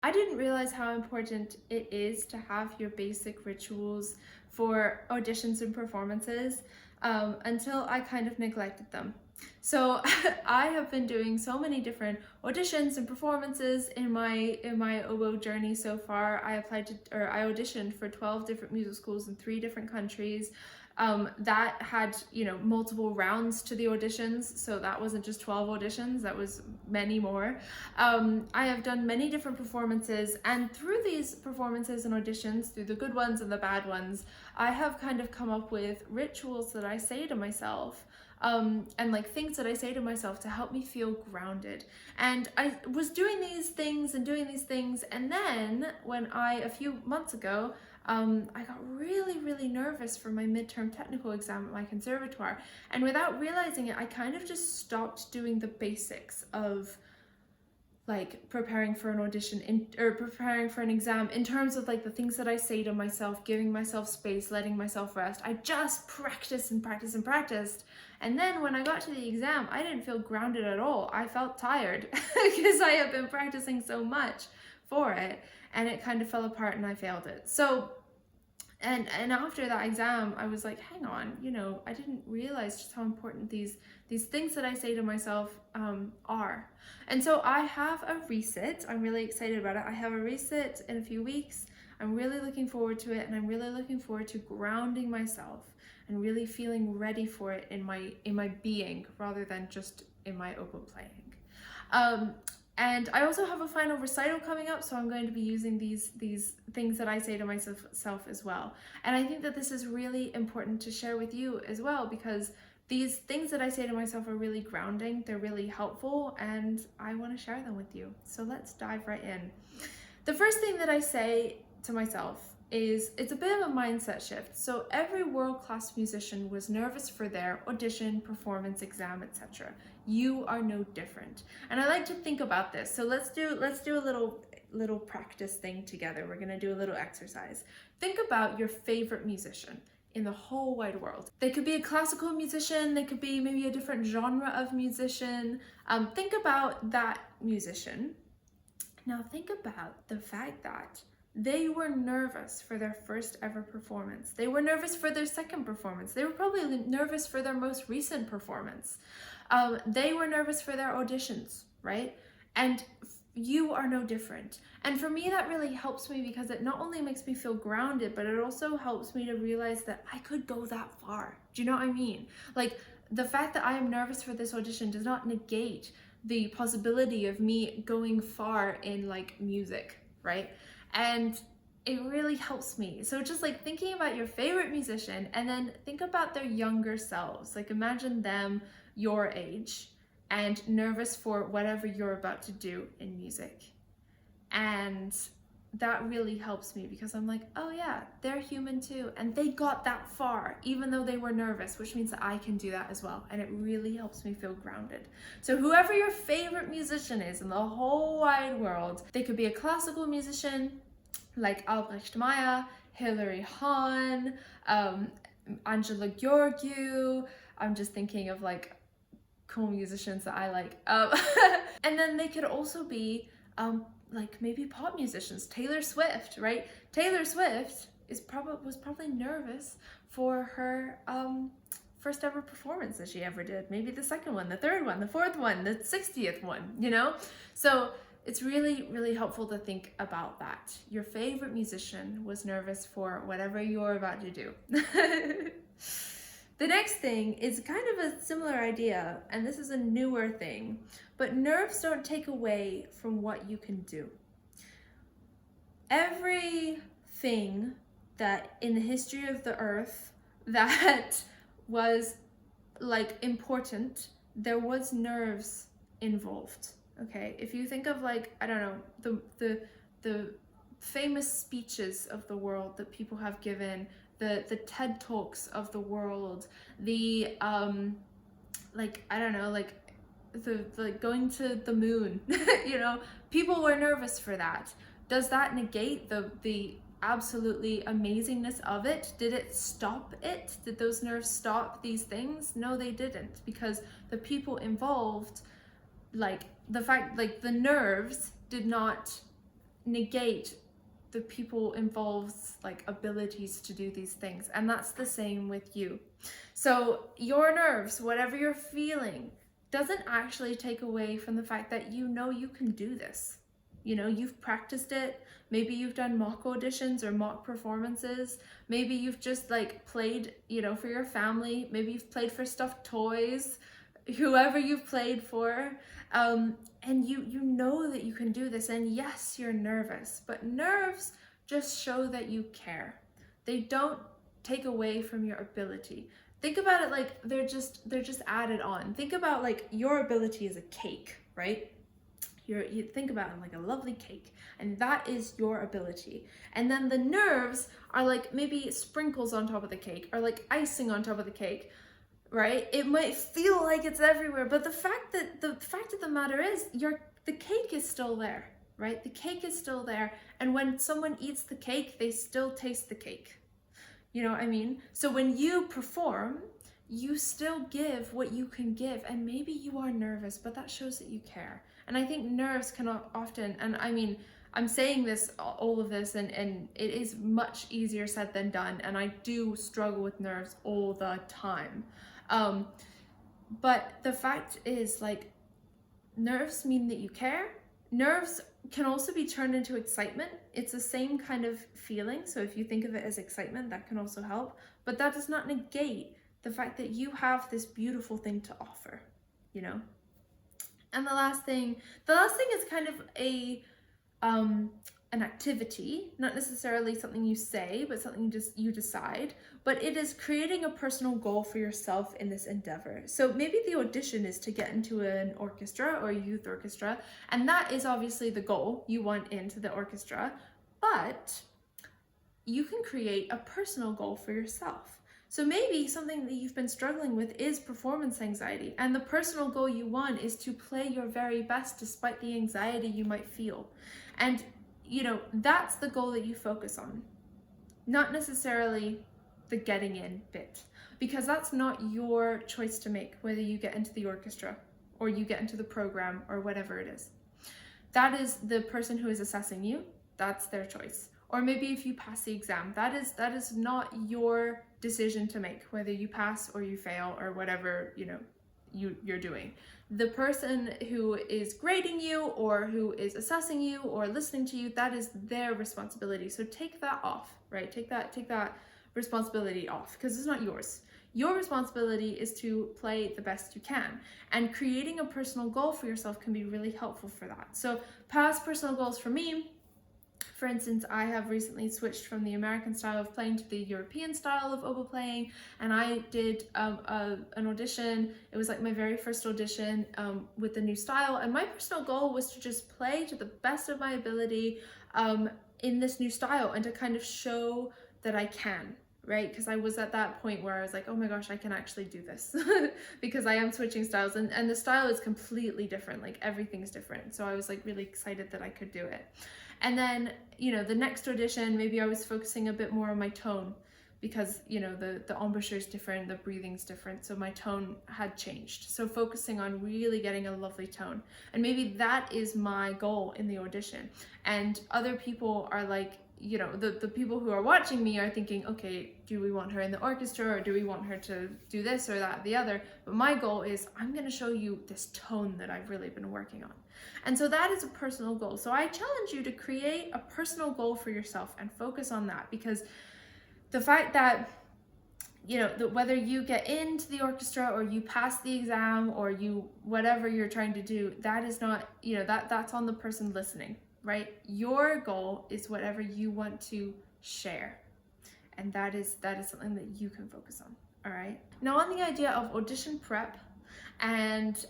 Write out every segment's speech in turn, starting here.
I didn't realize how important it is to have your basic rituals for auditions and performances until I kind of neglected them. So I have been doing so many different auditions and performances in my oboe journey so far. I auditioned for 12 different music schools in 3 different countries. That had, multiple rounds to the auditions, so that wasn't just 12 auditions, that was many more. I have done many different performances, and through these performances and auditions, through the good ones and the bad ones, I have kind of come up with rituals that I say to myself, and like things that I say to myself to help me feel grounded. And I was doing these things and doing these things, and then a few months ago, I got really, really nervous for my midterm technical exam at my conservatoire. And without realizing it, I kind of just stopped doing the basics of like preparing for an audition or preparing for an exam in terms of like the things that I say to myself, giving myself space, letting myself rest. I just practiced and practiced and practiced. And then when I got to the exam, I didn't feel grounded at all. I felt tired because I have been practicing so much for it, and it kind of fell apart and I failed it. So and after that exam, I was like, hang on, I didn't realize just how important these things that I say to myself are. And so I have a resit. I'm really excited about it. I have a resit in a few weeks. I'm really looking forward to it, and I'm really looking forward to grounding myself and really feeling ready for it in my being rather than just in my oboe playing. And I also have a final recital coming up, so I'm going to be using these things that I say to myself as well. And I think that this is really important to share with you as well, because these things that I say to myself are really grounding, they're really helpful, and I want to share them with you. So let's dive right in. The first thing that I say to myself is, it's a bit of a mindset shift. So every world-class musician was nervous for their audition, performance, exam, etc. You are no different. And I like to think about this. So let's do a little practice thing together. We're going to do a little exercise. Think about your favorite musician in the whole wide world. They could be a classical musician, they could be maybe a different genre of musician. Think about that musician. Now think about the fact that they were nervous for their first ever performance. They were nervous for their second performance. They were probably nervous for their most recent performance. They were nervous for their auditions, right? And you are no different. And for me, that really helps me because it not only makes me feel grounded, but it also helps me to realize that I could go that far. Do you know what I mean? Like, the fact that I am nervous for this audition does not negate the possibility of me going far in like music, right? And it really helps me. So just like thinking about your favorite musician, and then think about their younger selves. Like, imagine them your age and nervous for whatever you're about to do in music. And that really helps me because I'm like, oh yeah, they're human too. And they got that far, even though they were nervous, which means that I can do that as well. And it really helps me feel grounded. So whoever your favorite musician is in the whole wide world, they could be a classical musician like Albrecht Meyer, Hilary Hahn, Angela Gheorghiu. I'm just thinking of like cool musicians that I like. And then they could also be like maybe pop musicians, Taylor Swift, right? Taylor Swift was probably nervous for her first ever performance that she ever did. Maybe the second one, the third one, the fourth one, the 60th one, So it's really, really helpful to think about that. Your favorite musician was nervous for whatever you're about to do. The next thing is kind of a similar idea, and this is a newer thing, but nerves don't take away from what you can do. Everything that in the history of the earth that was like important, there was nerves involved. Okay, if you think of like, I don't know, the famous speeches of the world that people have given, the TED Talks of the world, the like, I don't know, like the going to the moon, people were nervous for that. Does that negate the absolutely amazingness of it? Did it stop it? Did those nerves stop these things? No, they didn't, because the people involved, like the nerves did not negate the people involved's like abilities to do these things. And that's the same with you. So your nerves, whatever you're feeling, doesn't actually take away from the fact that you know you can do this. You know, you've practiced it. Maybe you've done mock auditions or mock performances. Maybe you've just like played, you know, for your family. Maybe you've played for stuffed toys, whoever you've played for. And you know that you can do this. And yes, you're nervous, but nerves just show that you care. They don't take away from your ability. Think about it like they're just added on. Think about like your ability is a cake, right? You think about it like a lovely cake, and that is your ability. And then the nerves are like maybe sprinkles on top of the cake, or like icing on top of the cake, right? It might feel like it's everywhere, but the fact of the matter is the cake is still there, right? The cake is still there, and when someone eats the cake, they still taste the cake. You know what I mean? So when you perform, you still give what you can give, and maybe you are nervous, but that shows that you care. And I think nerves can often, and I mean, I'm saying this, all of this, and it is much easier said than done, and I do struggle with nerves all the time. But the fact is, like, nerves mean that you care. Nerves can also be turned into excitement. It's the same kind of feeling. So if you think of it as excitement, that can also help. But that does not negate the fact that you have this beautiful thing to offer, you know? And the last thing is kind of an activity, not necessarily something you say, but something you decide, but it is creating a personal goal for yourself in this endeavor. So maybe the audition is to get into an orchestra or a youth orchestra, and that is obviously the goal. You want into the orchestra, but you can create a personal goal for yourself. So maybe something that you've been struggling with is performance anxiety, and the personal goal you want is to play your very best despite the anxiety you might feel. And you know, that's the goal that you focus on, not necessarily the getting in bit, because that's not your choice to make, whether you get into the orchestra or you get into the program or whatever it is. That is the person who is assessing you, that's their choice. Or maybe if you pass the exam, that is not your decision to make, whether you pass or you fail or whatever, you know, you're doing. The person who is grading you or who is assessing you or listening to you, that is their responsibility. So take that off, right? Take that responsibility off, because it's not yours. Your responsibility is to play the best you can, and creating a personal goal for yourself can be really helpful for that. So past personal goals for me, for instance, I have recently switched from the American style of playing to the European style of oboe playing, and I did an audition. It was like my very first audition with the new style, and my personal goal was to just play to the best of my ability in this new style, and to kind of show that I can, right? Because I was at that point where I was like, oh my gosh, I can actually do this because I am switching styles, and the style is completely different, like everything's different. So I was like really excited that I could do it. And then, you know, the next audition, maybe I was focusing a bit more on my tone, because, you know, the embouchure is different, the breathing's different, so my tone had changed. So focusing on really getting a lovely tone. And maybe that is my goal in the audition. And other people are like, you know, the people who are watching me are thinking, okay, do we want her in the orchestra, or do we want her to do this or that or the other? But my goal is, I'm going to show you this tone that I've really been working on. And so that is a personal goal. So I challenge you to create a personal goal for yourself and focus on that, because the fact that, you know, that whether you get into the orchestra or you pass the exam or you, whatever you're trying to do, that is not, you know, that's on the person listening, right? Your goal is whatever you want to share. And that is something that you can focus on. All right. Now, on the idea of audition prep and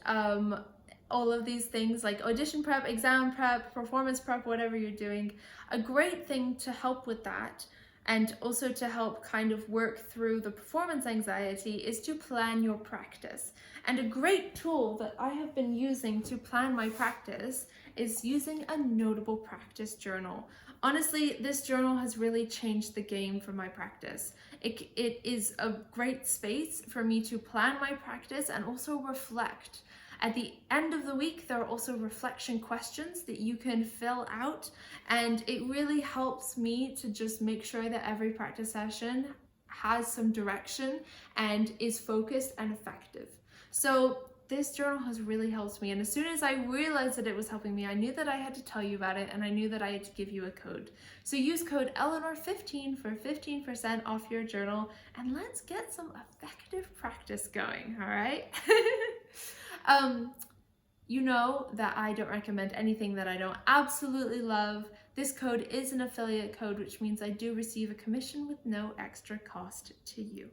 all of these things like audition prep, exam prep, performance prep, whatever you're doing, a great thing to help with that, and also to help kind of work through the performance anxiety, is to plan your practice. And a great tool that I have been using to plan my practice is using a notable practice journal. Honestly, this journal has really changed the game for my practice. It is a great space for me to plan my practice and also reflect. At the end of the week, there are also reflection questions that you can fill out, and it really helps me to just make sure that every practice session has some direction and is focused and effective. So this journal has really helped me, and as soon as I realized that it was helping me, I knew that I had to tell you about it, and I knew that I had to give you a code. So use code Eleanor15 for 15% off your journal, and let's get some effective practice going, all right? You know that I don't recommend anything that I don't absolutely love. This code is an affiliate code, which means I do receive a commission with no extra cost to you.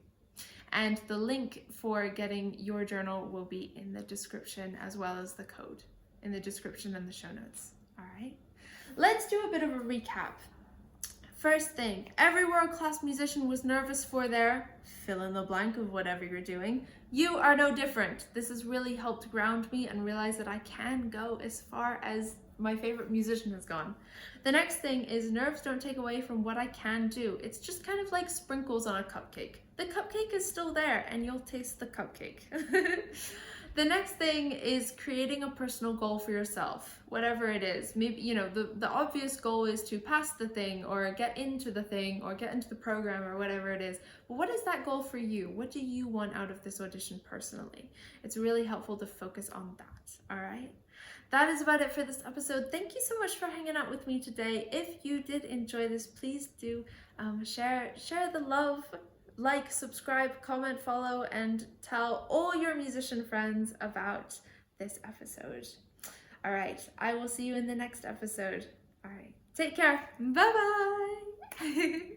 And the link for getting your journal will be in the description, as well as the code in the description and the show notes. All right, let's do a bit of a recap. First thing, every world-class musician was nervous for their fill in the blank of whatever you're doing. You are no different. This has really helped ground me and realize that I can go as far as my favorite musician has gone. The next thing is nerves don't take away from what I can do. It's just kind of like sprinkles on a cupcake. The cupcake is still there and you'll taste the cupcake. The next thing is creating a personal goal for yourself, whatever it is. Maybe, you know, the obvious goal is to pass the thing or get into the thing or get into the program or whatever it is. But what is that goal for you? What do you want out of this audition personally? It's really helpful to focus on that, all right? That is about it for this episode. Thank you so much for hanging out with me today. If you did enjoy this, please do share the love. Like, subscribe, comment, follow, and tell all your musician friends about this episode. All right, I will see you in the next episode. All right, take care. Bye-bye.